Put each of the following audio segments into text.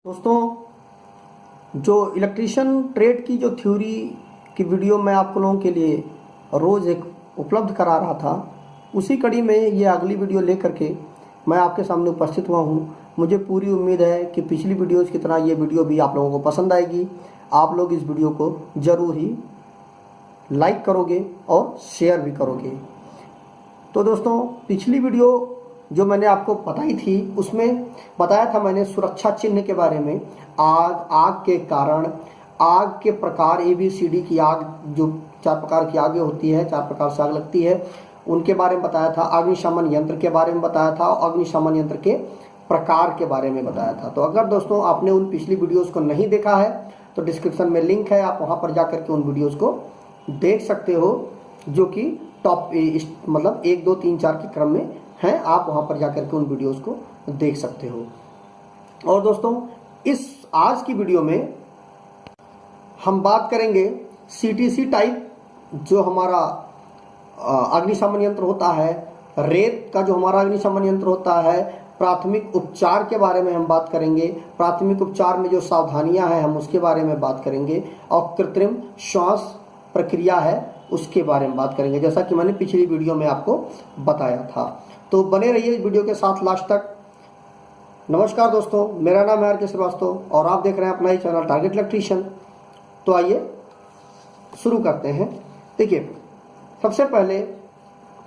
दोस्तों, जो electrician trade की जो थ्योरी की वीडियो मैं आप लोगों के लिए रोज़ एक उपलब्ध करा रहा था, उसी कड़ी में ये अगली वीडियो लेकर के मैं आपके सामने उपस्थित हुआ हूँ। मुझे पूरी उम्मीद है कि पिछली वीडियोज़ की तरह ये वीडियो भी आप लोगों को पसंद आएगी। आप लोग इस वीडियो को ज़रूर ही लाइक करोगे और शेयर भी करोगे। तो दोस्तों, पिछली वीडियो जो मैंने आपको बताई थी उसमें बताया था मैंने सुरक्षा चिन्ह के बारे में। आग के कारण, आग के प्रकार, ABCD की आग, जो 4 प्रकार की आगे होती है, 4 प्रकार से आग लगती है, उनके बारे में बताया था। अग्निशमन यंत्र के बारे में बताया था और अग्निशमन यंत्र के प्रकार के बारे में बताया था। तो अगर दोस्तों आपने उन पिछली वीडियोज़ को नहीं देखा है तो डिस्क्रिप्शन में लिंक है, आप वहाँ पर जाकर के उन वीडियोज़ को देख सकते हो, जो कि टॉप मतलब 1, 2, 3, 4 के क्रम में हैं। आप वहां पर जाकर के उन वीडियोस को देख सकते हो। और दोस्तों, इस आज की वीडियो में हम बात करेंगे CTC टाइप जो हमारा अग्निशमन यंत्र होता है, रेत का जो हमारा अग्निशमन यंत्र होता है, प्राथमिक उपचार के बारे में हम बात करेंगे। प्राथमिक उपचार में जो सावधानियां हैं हम उसके बारे में बात करेंगे, और कृत्रिम श्वास प्रक्रिया है उसके बारे में बात करेंगे, जैसा कि मैंने पिछली वीडियो में आपको बताया था। तो बने रहिए इस वीडियो के साथ लास्ट तक। नमस्कार दोस्तों, मेरा नाम है RK श्रीवास्तव और आप देख रहे हैं अपना ही चैनल टारगेट इलेक्ट्रीशियन। तो आइए शुरू करते हैं। देखिए, सबसे पहले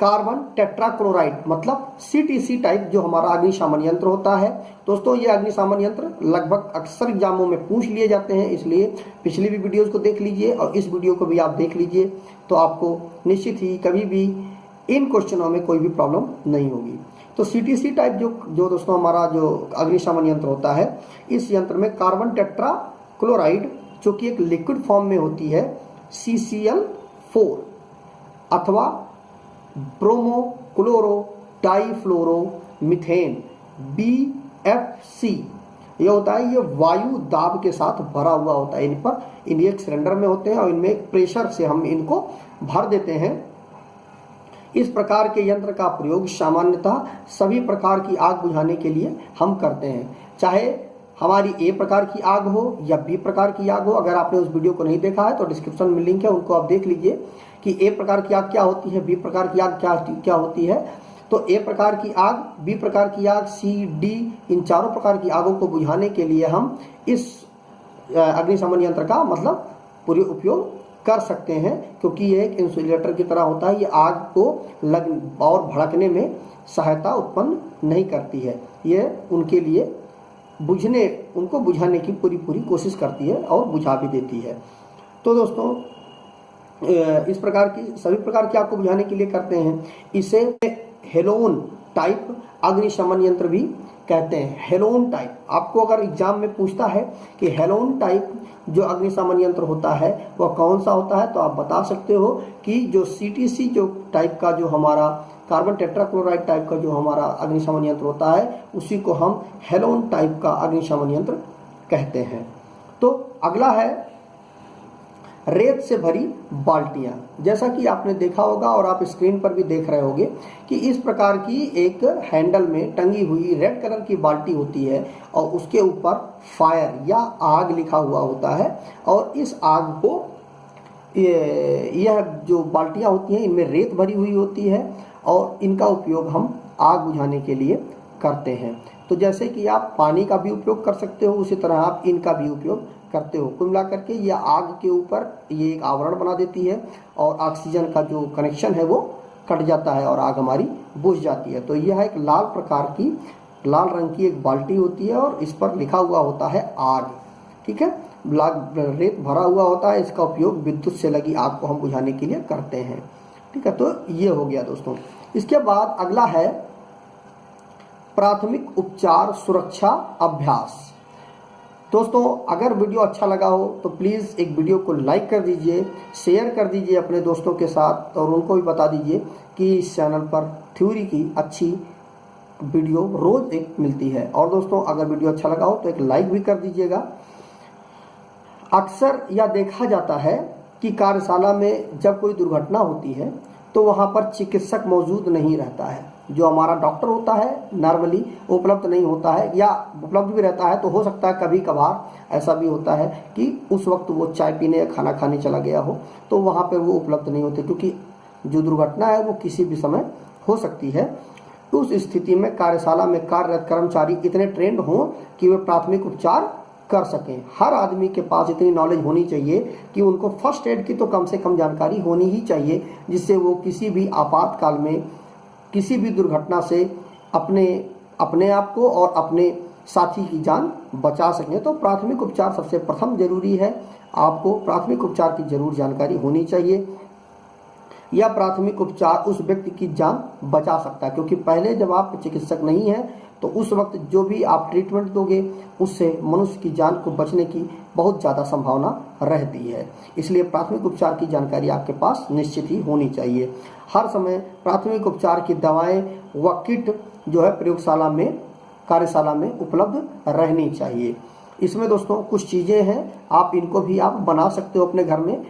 कार्बन टेट्राक्लोराइड मतलब CTC टाइप जो हमारा अग्निशमन यंत्र होता है। दोस्तों, ये अग्निशमन यंत्र लगभग अक्सर एग्जामों में पूछ लिए जाते हैं, इसलिए पिछली भी वीडियोस को देख लीजिए और इस वीडियो को भी आप देख लीजिए, तो आपको निश्चित ही कभी भी इन क्वेश्चनों में कोई भी प्रॉब्लम नहीं होगी। तो CTC टाइप जो दोस्तों हमारा जो अग्निशमन यंत्र होता है, इस यंत्र में कार्बन टेट्राक्लोराइड जो कि एक लिक्विड फॉर्म में होती है, CCl4 अथवा ब्रोमो क्लोरो डाइफ्लोरो मीथेन BFC ये होता है। ये वायु दाब के साथ भरा हुआ होता है। इन एक सिलेंडर में होते हैं और इनमें एक प्रेशर से हम इनको भर देते हैं। इस प्रकार के यंत्र का प्रयोग सामान्यतः सभी प्रकार की आग बुझाने के लिए हम करते हैं, चाहे हमारी A प्रकार की आग हो या B प्रकार की आग हो। अगर आपने उस वीडियो को नहीं देखा है तो डिस्क्रिप्शन में लिंक है, उनको आप देख लीजिए कि A प्रकार की आग क्या होती है, B प्रकार की आग क्या होती है। तो A प्रकार की आग, B प्रकार की आग, C, D, इन चारों प्रकार की आगों को बुझाने के लिए हम इस अग्निशमन यंत्र का मतलब पूरे उपयोग कर सकते हैं, क्योंकि ये एक इंसुलेटर की तरह होता है। ये आग को लग और भड़कने में सहायता उत्पन्न नहीं करती है। ये उनके लिए उनको बुझाने की पूरी कोशिश करती है और बुझा भी देती है। तो दोस्तों, इस प्रकार की सभी प्रकार की आग को बुझाने के लिए करते हैं। इसे हेलोन टाइप अग्निशमन यंत्र भी कहते हैं। हेलोन टाइप, आपको अगर एग्जाम में पूछता है कि हेलोन टाइप जो अग्निशमन यंत्र होता है वह कौन सा होता है, तो आप बता सकते हो कि जो CTC जो टाइप का जो हमारा कार्बन टेट्राक्लोराइड टाइप का जो हमारा अग्निशमन यंत्र होता है, उसी को हम हेलोन टाइप का अग्निशमन यंत्र कहते हैं। तो अगला है रेत से भरी बाल्टियां। जैसा कि आपने देखा होगा और आप स्क्रीन पर भी देख रहे होंगे कि इस प्रकार की एक हैंडल में टंगी हुई रेड कलर की बाल्टी होती है और उसके ऊपर फायर या आग लिखा हुआ होता है। और इस आग को यह जो बाल्टियां होती हैं इनमें रेत भरी हुई होती है और इनका उपयोग हम आग बुझाने के लिए करते हैं। तो जैसे कि आप पानी का भी उपयोग कर सकते हो, उसी तरह आप इनका भी उपयोग करते हो। कुल मिलाकर के यह आग के ऊपर ये एक आवरण बना देती है और ऑक्सीजन का जो कनेक्शन है वो कट जाता है और आग हमारी बुझ जाती है। तो यह एक लाल रंग की एक बाल्टी होती है और इस पर लिखा हुआ होता है आग। ठीक है, रेत भरा हुआ होता है। इसका उपयोग विद्युत से लगी आग को हम बुझाने के लिए करते हैं। ठीक है, तो ये हो गया दोस्तों। इसके बाद अगला है प्राथमिक उपचार सुरक्षा अभ्यास। दोस्तों, अगर वीडियो अच्छा लगा हो तो प्लीज़ एक वीडियो को लाइक कर दीजिए, शेयर कर दीजिए अपने दोस्तों के साथ और उनको भी बता दीजिए कि इस चैनल पर थ्योरी की अच्छी वीडियो रोज एक मिलती है। और दोस्तों, अगर वीडियो अच्छा लगा हो तो एक लाइक भी कर दीजिएगा। अक्सर यह देखा जाता है कि कार्यशाला में जब कोई दुर्घटना होती है तो वहाँ पर चिकित्सक मौजूद नहीं रहता है। जो हमारा डॉक्टर होता है नॉर्मली उपलब्ध नहीं होता है, या उपलब्ध भी रहता है तो हो सकता है कभी कभार ऐसा भी होता है कि उस वक्त वो चाय पीने या खाना खाने चला गया हो तो वहाँ पे वो उपलब्ध नहीं होते, क्योंकि जो दुर्घटना है वो किसी भी समय हो सकती है। तो उस स्थिति में कार्यशाला में कार्यरत कर्मचारी इतने ट्रेंड हों कि वे प्राथमिक उपचार कर सकें। हर आदमी के पास इतनी नॉलेज होनी चाहिए कि उनको फर्स्ट एड की तो कम से कम जानकारी होनी ही चाहिए, जिससे वो किसी भी आपातकाल में किसी भी दुर्घटना से अपने आप को और अपने साथी की जान बचा सकें। तो प्राथमिक उपचार सबसे प्रथम जरूरी है। आपको प्राथमिक उपचार की जरूर जानकारी होनी चाहिए। यह प्राथमिक उपचार उस व्यक्ति की जान बचा सकता है, क्योंकि पहले जब आप चिकित्सक नहीं हैं तो उस वक्त जो भी आप ट्रीटमेंट दोगे उससे मनुष्य की जान को बचने की बहुत ज़्यादा संभावना रहती है। इसलिए प्राथमिक उपचार की जानकारी आपके पास निश्चित ही होनी चाहिए। हर समय प्राथमिक उपचार की दवाएं व किट जो है प्रयोगशाला में कार्यशाला में उपलब्ध रहनी चाहिए। इसमें दोस्तों कुछ चीज़ें हैं, आप इनको भी आप बना सकते हो अपने घर में।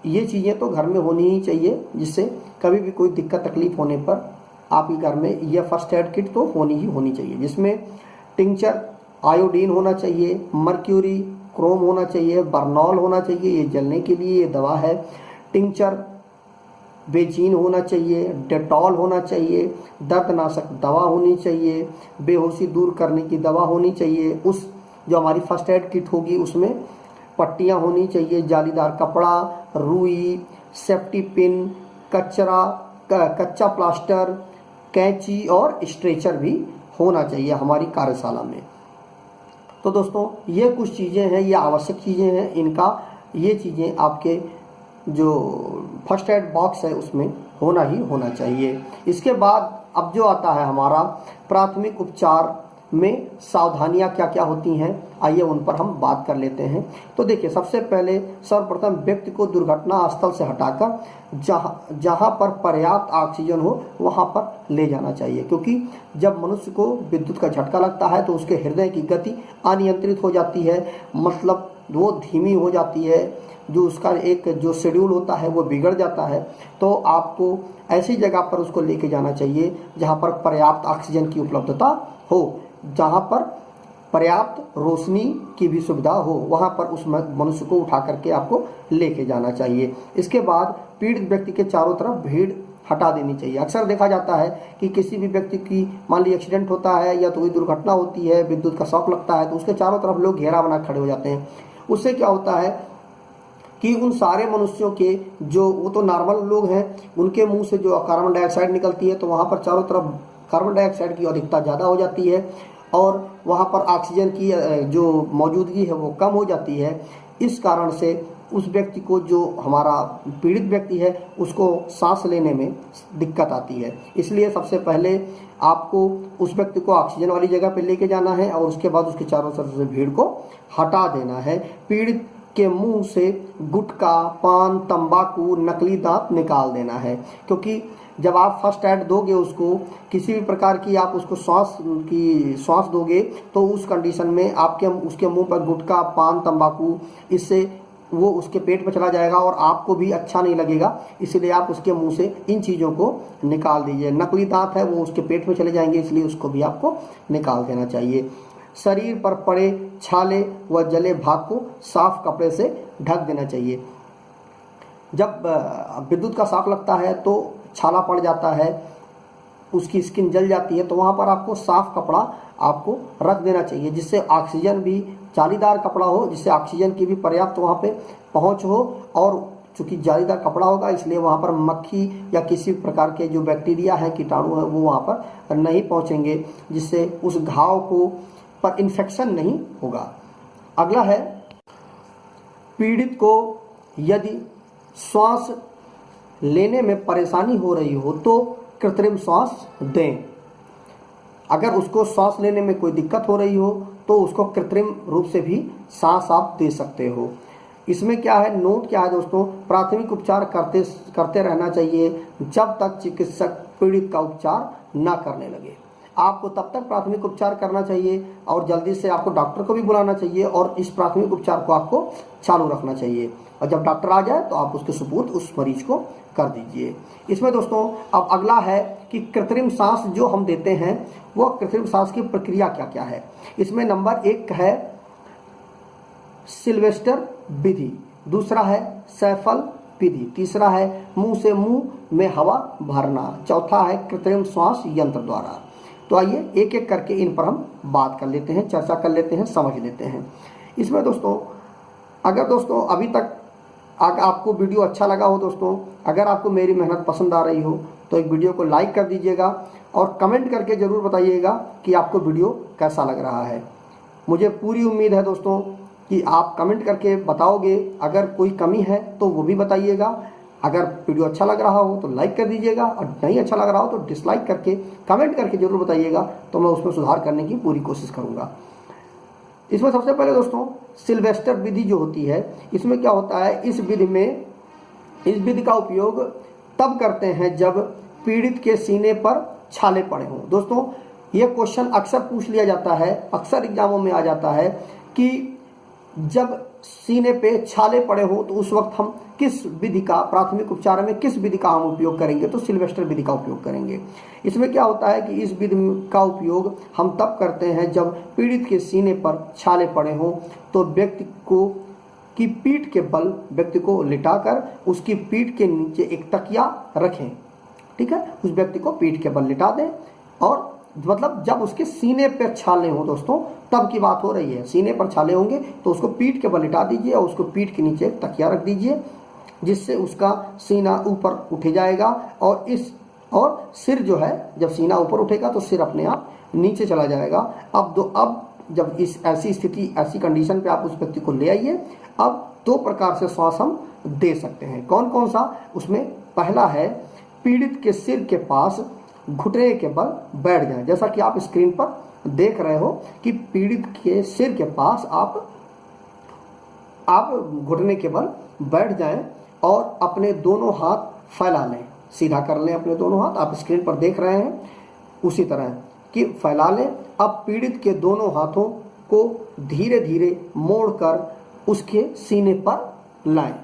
ये चीज़ें तो घर में होनी ही चाहिए, जिससे कभी भी कोई दिक्कत तकलीफ होने पर आपके घर में यह फर्स्ट एड किट तो होनी ही होनी चाहिए, जिसमें टिंचर आयोडीन होना चाहिए, मर्क्यूरी क्रोम होना चाहिए, बर्नॉल होना चाहिए, ये जलने के लिए ये दवा है, टिंचर बेजीन होना चाहिए, डेटॉल होना चाहिए, दर्दनाशक दवा होनी चाहिए, बेहोशी दूर करने की दवा होनी चाहिए। उस जो हमारी फर्स्ट एड किट होगी उसमें पट्टियाँ होनी चाहिए, जालीदार कपड़ा, रुई, सेफ्टी पिन, कच्चा प्लास्टर, कैंची और स्ट्रेचर भी होना चाहिए हमारी कार्यशाला में। तो दोस्तों ये कुछ चीज़ें हैं, ये आवश्यक चीज़ें हैं, इनका ये चीज़ें आपके जो फर्स्ट एड बॉक्स है उसमें होना ही होना चाहिए। इसके बाद अब जो आता है हमारा प्राथमिक उपचार में सावधानियां क्या क्या होती हैं, आइए उन पर हम बात कर लेते हैं। तो देखिए, सबसे पहले सर्वप्रथम व्यक्ति को दुर्घटना स्थल से हटाकर जहां पर पर्याप्त ऑक्सीजन हो वहां पर ले जाना चाहिए, क्योंकि जब मनुष्य को विद्युत का झटका लगता है तो उसके हृदय की गति अनियंत्रित हो जाती है, मतलब वो धीमी हो जाती है, जो उसका एक जो शेड्यूल होता है वो बिगड़ जाता है। तो आपको ऐसी जगह पर उसको लेके जाना चाहिए जहाँ पर पर्याप्त ऑक्सीजन की उपलब्धता हो, जहाँ पर पर्याप्त रोशनी की भी सुविधा हो, वहाँ पर उस मनुष्य को उठा करके आपको लेके जाना चाहिए। इसके बाद पीड़ित व्यक्ति के चारों तरफ भीड़ हटा देनी चाहिए। अक्सर देखा जाता है कि किसी भी व्यक्ति की मान लीजिए एक्सीडेंट होता है या तो कोई दुर्घटना होती है, विद्युत का शॉक लगता है, तो उसके चारों तरफ लोग घेरा बना खड़े हो जाते हैं। उससे क्या होता है कि उन सारे मनुष्यों के जो वो तो नॉर्मल लोग हैं, उनके मुंह से जो कार्बन डाइऑक्साइड निकलती है तो वहाँ पर चारों तरफ कार्बन डाइऑक्साइड की अधिकता ज़्यादा हो जाती है और वहाँ पर ऑक्सीजन की जो मौजूदगी है वो कम हो जाती है। इस कारण से उस व्यक्ति को, जो हमारा पीड़ित व्यक्ति है, उसको सांस लेने में दिक्कत आती है। इसलिए सबसे पहले आपको उस व्यक्ति को ऑक्सीजन वाली जगह पर लेके जाना है और उसके बाद उसके चारों तरफ से भीड़ को हटा देना है। पीड़ित के मुंह से गुटखा, पान, तंबाकू, नकली दांत निकाल देना है, क्योंकि जब आप फर्स्ट एड दोगे उसको, किसी भी प्रकार की आप उसको श्वास दोगे तो उस कंडीशन में उसके मुंह पर गुटखा, पान, तंबाकू, इससे वो उसके पेट में चला जाएगा और आपको भी अच्छा नहीं लगेगा। इसलिए आप उसके मुंह से इन चीज़ों को निकाल दीजिए। नकली दांत है वो उसके पेट में चले जाएंगे, इसलिए उसको भी आपको निकाल देना चाहिए। शरीर पर पड़े छाले व जले भाग को साफ कपड़े से ढक देना चाहिए। जब विद्युत का शॉक लगता है तो छाला पड़ जाता है, उसकी स्किन जल जाती है, तो वहाँ पर आपको साफ कपड़ा आपको रख देना चाहिए, जिससे ऑक्सीजन भी जालीदार कपड़ा हो, जिससे ऑक्सीजन की भी पर्याप्त वहाँ पे पहुँच हो। और चूँकि जालीदार कपड़ा होगा इसलिए वहाँ पर मक्खी या किसी प्रकार के जो बैक्टीरिया है, कीटाणु है, वो वहाँ पर नहीं पहुँचेंगे, जिससे उस घाव को पर इन्फेक्शन नहीं होगा। अगला है, पीड़ित को यदि श्वास लेने में परेशानी हो रही हो तो कृत्रिम श्वास दें। अगर उसको श्वास लेने में कोई दिक्कत हो रही हो तो उसको कृत्रिम रूप से भी सांस आप दे सकते हो। इसमें क्या है, नोट क्या है दोस्तों, प्राथमिक उपचार करते रहना चाहिए जब तक चिकित्सक पीड़ित का उपचार ना करने लगे। आपको तब तक प्राथमिक उपचार करना चाहिए और जल्दी से आपको डॉक्टर को भी बुलाना चाहिए और इस प्राथमिक उपचार को आपको चालू रखना चाहिए। और जब डॉक्टर आ जाए तो आप उसके सुपुर्द उस मरीज को कर दीजिए। इसमें दोस्तों अब अगला है कि कृत्रिम सांस जो हम देते हैं वो कृत्रिम सांस की प्रक्रिया क्या क्या है। इसमें नंबर 1 है सिल्वेस्टर विधि, दूसरा है सैफल विधि, तीसरा है मुंह से मुंह में हवा भरना, चौथा है कृत्रिम श्वास यंत्र द्वारा। तो आइए एक एक करके इन पर हम बात कर लेते हैं, चर्चा कर लेते हैं, समझ लेते हैं। इसमें दोस्तों अगर दोस्तों अभी तक अगर आपको वीडियो अच्छा लगा हो दोस्तों, अगर आपको मेरी मेहनत पसंद आ रही हो तो एक वीडियो को लाइक कर दीजिएगा और कमेंट करके ज़रूर बताइएगा कि आपको वीडियो कैसा लग रहा है। मुझे पूरी उम्मीद है दोस्तों कि आप कमेंट करके बताओगे, अगर कोई कमी है तो वो भी बताइएगा। अगर वीडियो अच्छा लग रहा हो तो लाइक कर दीजिएगा और नहीं अच्छा लग रहा हो तो डिसलाइक करके कमेंट करके ज़रूर बताइएगा, तो मैं उसमें सुधार करने की पूरी कोशिश करूँगा। इसमें सबसे पहले दोस्तों सिल्वेस्टर विधि जो होती है, इसमें क्या होता है, इस विधि का उपयोग तब करते हैं जब पीड़ित के सीने पर छाले पड़े हों। दोस्तों ये क्वेश्चन अक्सर पूछ लिया जाता है, अक्सर एग्जामों में आ जाता है कि जब सीने पे छाले पड़े हो तो उस वक्त हम किस विधि का, प्राथमिक उपचार में किस विधि का हम उपयोग करेंगे, तो सिल्वेस्टर विधि का उपयोग करेंगे। इसमें क्या होता है कि इस विधि का उपयोग हम तब करते हैं जब पीड़ित के सीने पर छाले पड़े हों, तो व्यक्ति को की पीठ के बल व्यक्ति को लिटाकर उसकी पीठ के नीचे एक तकिया रखें, ठीक है, उस व्यक्ति को पीठ के बल लिटा दें और मतलब जब उसके सीने पर छाले हों दोस्तों, तब की बात हो रही है, सीने पर छाले होंगे तो उसको पीठ के बल लिटा दीजिए और उसको पीठ के नीचे एक तकिया रख दीजिए, जिससे उसका सीना ऊपर उठ जाएगा और सिर जो है, जब सीना ऊपर उठेगा तो सिर अपने आप नीचे चला जाएगा। अब जब इस ऐसी स्थिति, ऐसी कंडीशन पे आप उस व्यक्ति को ले आइए। अब 2 प्रकार से श्वास हम दे सकते हैं। कौन कौन सा? उसमें पहला है पीड़ित के सिर के पास घुटने के बल बैठ जाए, जैसा कि आप स्क्रीन पर देख रहे हो कि पीड़ित के सिर के पास आप घुटने के बल बैठ जाएं और अपने दोनों हाथ फैला लें, सीधा कर लें अपने दोनों हाथ, आप स्क्रीन पर देख रहे हैं उसी तरह कि फैला लें। अब पीड़ित के दोनों हाथों को धीरे धीरे मोड़कर उसके सीने पर लाएं,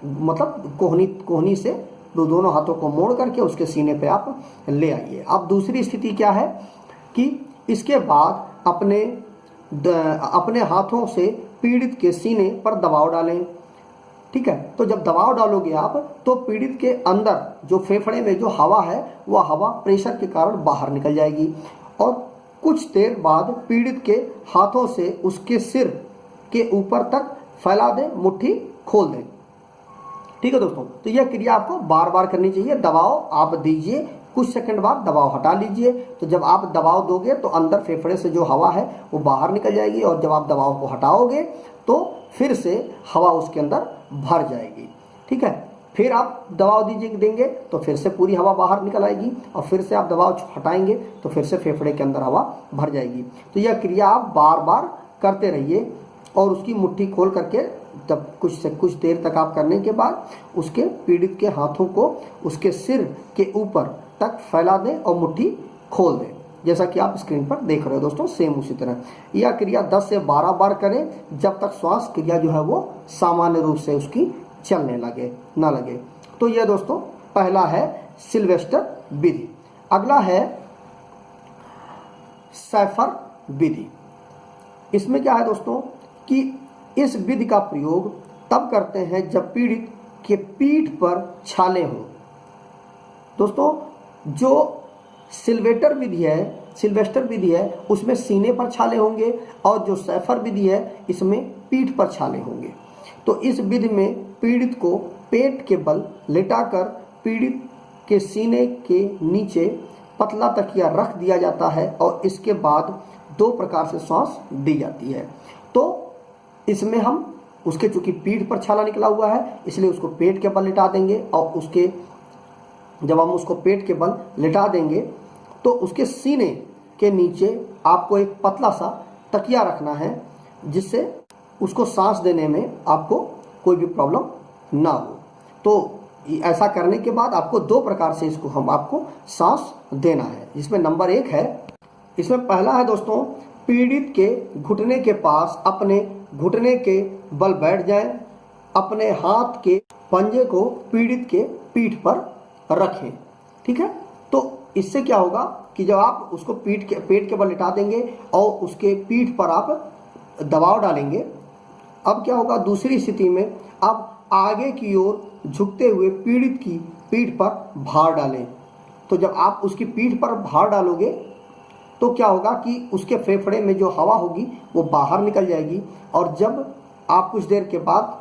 मतलब कोहनी से दोनों हाथों को मोड़ करके उसके सीने पे आप ले आइए। अब दूसरी स्थिति क्या है कि इसके बाद अपने हाथों से पीड़ित के सीने पर दबाव डालें, ठीक है। तो जब दबाव डालोगे आप तो पीड़ित के अंदर जो फेफड़े में जो हवा है वह हवा प्रेशर के कारण बाहर निकल जाएगी और कुछ देर बाद पीड़ित के हाथों से उसके सिर के ऊपर तक फैला दें, मुट्ठी खोल दें, ठीक है दोस्तों। तो यह क्रिया आपको बार बार करनी चाहिए। दबाव आप दीजिए, कुछ सेकंड बाद दबाव हटा लीजिए। तो जब आप दबाव दोगे तो अंदर फेफड़े से जो हवा है वो बाहर निकल जाएगी और जब आप दबाव को हटाओगे तो फिर से हवा उसके अंदर भर जाएगी, ठीक है। फिर आप दबाव देंगे तो फिर से पूरी हवा बाहर निकल आएगी और फिर से आप दबाव हटाएंगे तो फिर से फेफड़े के अंदर हवा भर जाएगी। तो यह क्रिया आप बार बार करते रहिए और उसकी मुट्ठी खोल करके तब कुछ देर तक आप करने के बाद उसके पीड़ित के हाथों को उसके सिर के ऊपर तक फैला दें और मुट्ठी खोल दें, जैसा कि आप स्क्रीन पर देख रहे हो दोस्तों। सेम उसी तरह यह क्रिया 10 से 12 बार करें जब तक श्वास क्रिया जो है वो सामान्य रूप से उसकी चलने लगे। तो यह दोस्तों पहला है सिल्वेस्टर विधि। अगला है सैफर विधि। इसमें क्या है दोस्तों कि इस विधि का प्रयोग तब करते हैं जब पीड़ित के पीठ पर छाले हों। दोस्तों जो सिल्वेस्टर विधि है उसमें सीने पर छाले होंगे और जो सैफर विधि है इसमें पीठ पर छाले होंगे। तो इस विधि में पीड़ित को पेट के बल लेटाकर पीड़ित के सीने के नीचे पतला तकिया रख दिया जाता है और इसके बाद 2 प्रकार से सांस दी जाती है। तो इसमें हम उसके चूंकि पीठ पर छाला निकला हुआ है इसलिए उसको पेट के बल लिटा देंगे और जब हम उसको पेट के बल लिटा देंगे तो उसके सीने के नीचे आपको एक पतला सा तकिया रखना है जिससे उसको सांस देने में आपको कोई भी प्रॉब्लम ना हो। तो ऐसा करने के बाद आपको 2 प्रकार से आपको सांस देना है, जिसमें नंबर 1 है इसमें पहला है दोस्तों, पीड़ित के घुटने के पास अपने घुटने के बल बैठ जाएं, अपने हाथ के पंजे को पीड़ित के पीठ पर रखें। ठीक है, तो इससे क्या होगा कि जब आप उसको पेट के बल लिटा देंगे और उसके पीठ पर आप दबाव डालेंगे, अब क्या होगा, दूसरी स्थिति में आप आगे की ओर झुकते हुए पीड़ित की पीठ पर भार डालें। तो जब आप उसकी पीठ पर भार डालोगे तो क्या होगा कि उसके फेफड़े में जो हवा होगी वो बाहर निकल जाएगी, और जब आप कुछ देर के बाद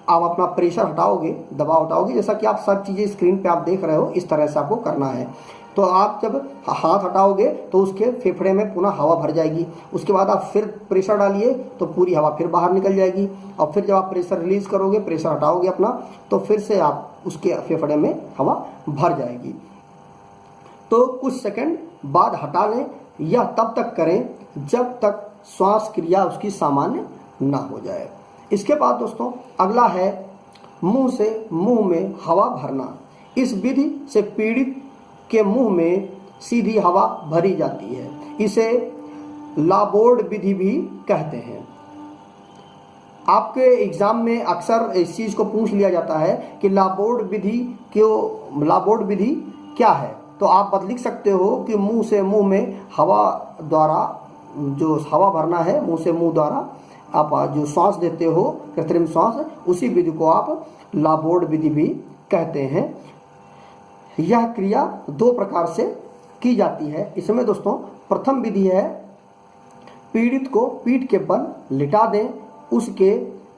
आप अपना प्रेशर हटाओगे, दबाव हटाओगे, जैसा कि आप सब चीज़ें स्क्रीन पे आप देख रहे हो, इस तरह से आपको करना है। तो आप जब हाथ हटाओगे तो उसके फेफड़े में पुनः हवा भर जाएगी, उसके बाद आप फिर प्रेशर डालिए तो पूरी हवा फिर बाहर निकल जाएगी, और फिर जब आप प्रेशर रिलीज करोगे, प्रेशर हटाओगे अपना, तो फिर से आप उसके फेफड़े में हवा भर जाएगी। तो कुछ सेकंड बाद हटा लें। यह तब तक करें जब तक श्वास क्रिया उसकी सामान्य ना हो जाए। इसके बाद दोस्तों अगला है मुंह से मुंह में हवा भरना। इस विधि से पीड़ित के मुंह में सीधी हवा भरी जाती है। इसे लाबोर्ड विधि भी कहते हैं। आपके एग्जाम में अक्सर इस चीज को पूछ लिया जाता है कि लाबोर्ड विधि क्या है। तो आप लिख सकते हो कि मुंह से मुंह में हवा द्वारा जो हवा भरना है, मुंह से मुंह द्वारा आप जो श्वास देते हो, कृत्रिम श्वास, उसी विधि को आप लाबोर्ड विधि भी कहते हैं। यह क्रिया दो प्रकार से की जाती है। इसमें दोस्तों प्रथम विधि है पीड़ित को पीठ के बल लिटा दें, उसके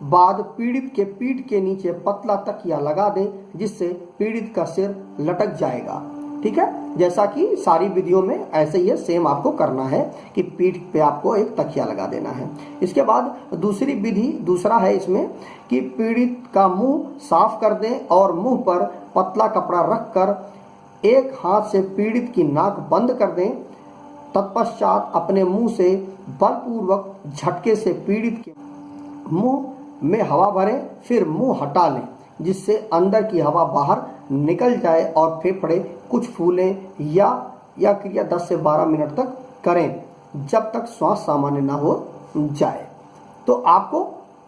बाद पीड़ित के पीठ के नीचे पतला तकिया लगा दें जिससे पीड़ित का सिर लटक जाएगा। ठीक है, जैसा कि सारी विधियों में ऐसे ही है, सेम आपको करना है कि पीठ पे आपको एक तकिया लगा देना है। इसके बाद दूसरी विधि, दूसरा है इसमें कि पीड़ित का मुंह साफ कर दें और मुंह पर पतला कपड़ा रखकर एक हाथ से पीड़ित की नाक बंद कर दें। तत्पश्चात अपने मुंह से बलपूर्वक झटके से पीड़ित के मुंह में हवा भरें, फिर मुंह हटा लें जिससे अंदर की हवा बाहर निकल जाए और फेफड़े कुछ फूलें। या क्रिया 10 से 12 मिनट तक करें जब तक श्वास सामान्य ना हो जाए। तो आपको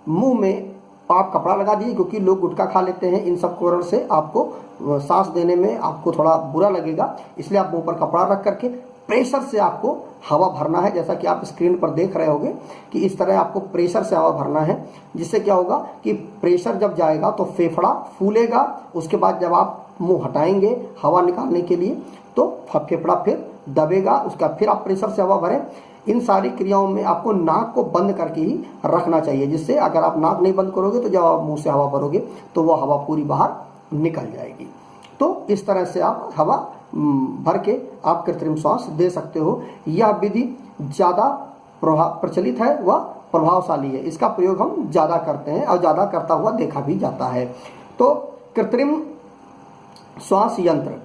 मुंह में आप कपड़ा लगा दिए, क्योंकि लोग गुटखा खा लेते हैं, इन सब कारण से आपको सांस देने में आपको थोड़ा बुरा लगेगा, इसलिए आप मुंह पर कपड़ा रख करके प्रेशर से आपको हवा भरना है। जैसा कि आप स्क्रीन पर देख रहे होंगे कि इस तरह आपको प्रेशर से हवा भरना है, जिससे क्या होगा कि प्रेशर जब जाएगा तो फेफड़ा फूलेगा। उसके बाद जब आप मुंह हटाएंगे हवा निकालने के लिए तो फेफड़ा फिर दबेगा, उसका फिर आप प्रेशर से हवा भरें। इन सारी क्रियाओं में आपको नाक को बंद करके ही रखना चाहिए, जिससे अगर आप नाक नहीं बंद करोगे तो जब आप मुंह से हवा भरोगे तो वह हवा पूरी बाहर निकल जाएगी। तो इस तरह से आप हवा भर के आप कृत्रिम श्वास दे सकते हो। यह विधि ज़्यादा प्रचलित है व प्रभावशाली है। इसका प्रयोग हम ज़्यादा करते हैं और ज़्यादा करता हुआ देखा भी जाता है। तो कृत्रिम श्वास यंत्र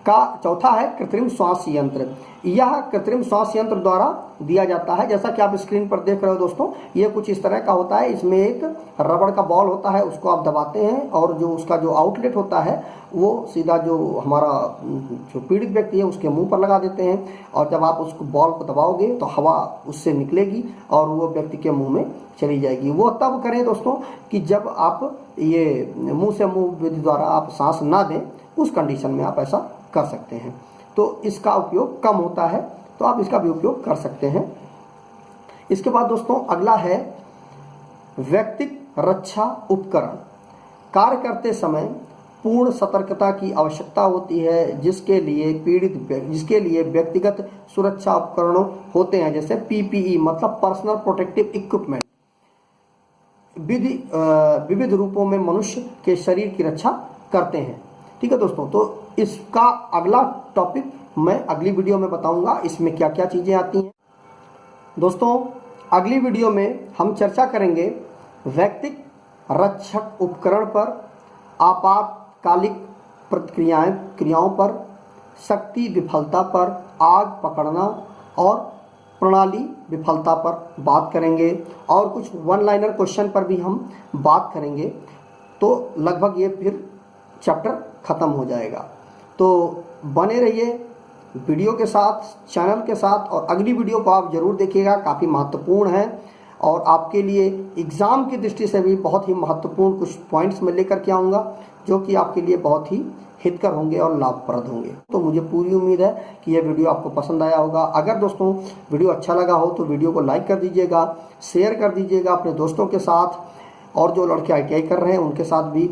का चौथा है कृत्रिम श्वास यंत्र। यह कृत्रिम श्वास यंत्र द्वारा दिया जाता है। जैसा कि आप स्क्रीन पर देख रहे हो दोस्तों, ये कुछ इस तरह का होता है। इसमें एक रबड़ का बॉल होता है, उसको आप दबाते हैं और जो उसका जो आउटलेट होता है वो सीधा जो हमारा जो पीड़ित व्यक्ति है उसके मुंह पर लगा देते हैं, और जब आप उसको बॉल को दबाओगे तो हवा उससे निकलेगी और वो व्यक्ति के मुंह में चली जाएगी। वो तब करें दोस्तों कि जब आप ये मुंह से मुंह विधि द्वारा आप सांस ना दें, उस कंडीशन में आप ऐसा कर सकते हैं। तो इसका उपयोग कम होता है, तो आप इसका भी उपयोग कर सकते हैं। इसके बाद दोस्तों अगला है व्यक्तिगत रक्षा उपकरण। कार्य करते समय पूर्ण सतर्कता की आवश्यकता होती है, जिसके लिए व्यक्तिगत सुरक्षा उपकरणों होते हैं, जैसे पीपीई मतलब पर्सनल प्रोटेक्टिव इक्विपमेंट। विविध रूपों में मनुष्य के शरीर की रक्षा करते हैं। ठीक है दोस्तों, तो इसका अगला टॉपिक मैं अगली वीडियो में बताऊंगा, इसमें क्या क्या चीजें आती हैं। दोस्तों अगली वीडियो में हम चर्चा करेंगे व्यक्तिगत रक्षक उपकरण पर, आपातकालिक क्रियाओं पर, शक्ति विफलता पर, आग पकड़ना और प्रणाली विफलता पर बात करेंगे, और कुछ वन लाइनर क्वेश्चन पर भी हम बात करेंगे। तो लगभग ये फिर चैप्टर खत्म हो जाएगा। तो बने रहिए वीडियो के साथ, चैनल के साथ, और अगली वीडियो को आप जरूर देखिएगा, काफ़ी महत्वपूर्ण है और आपके लिए एग्ज़ाम की दृष्टि से भी बहुत ही महत्वपूर्ण कुछ पॉइंट्स मैं लेकर के आऊँगा जो कि आपके लिए बहुत ही हितकर होंगे और लाभप्रद होंगे। तो मुझे पूरी उम्मीद है कि यह वीडियो आपको पसंद आया होगा। अगर दोस्तों वीडियो अच्छा लगा हो तो वीडियो को लाइक कर दीजिएगा, शेयर कर दीजिएगा अपने दोस्तों के साथ, और जो लड़के ITI कर रहे हैं उनके साथ भी,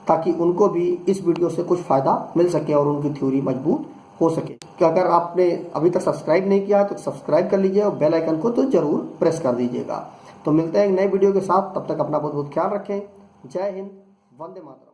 ताकि उनको भी इस वीडियो से कुछ फ़ायदा मिल सके और उनकी थ्योरी मजबूत हो सके। कि अगर आपने अभी तक सब्सक्राइब नहीं किया तो सब्सक्राइब कर लीजिए और बेल आइकन को तो ज़रूर प्रेस कर दीजिएगा। तो मिलते हैं एक नए वीडियो के साथ, तब तक अपना बहुत बहुत ख्याल रखें। जय हिंद, वंदे मातरम।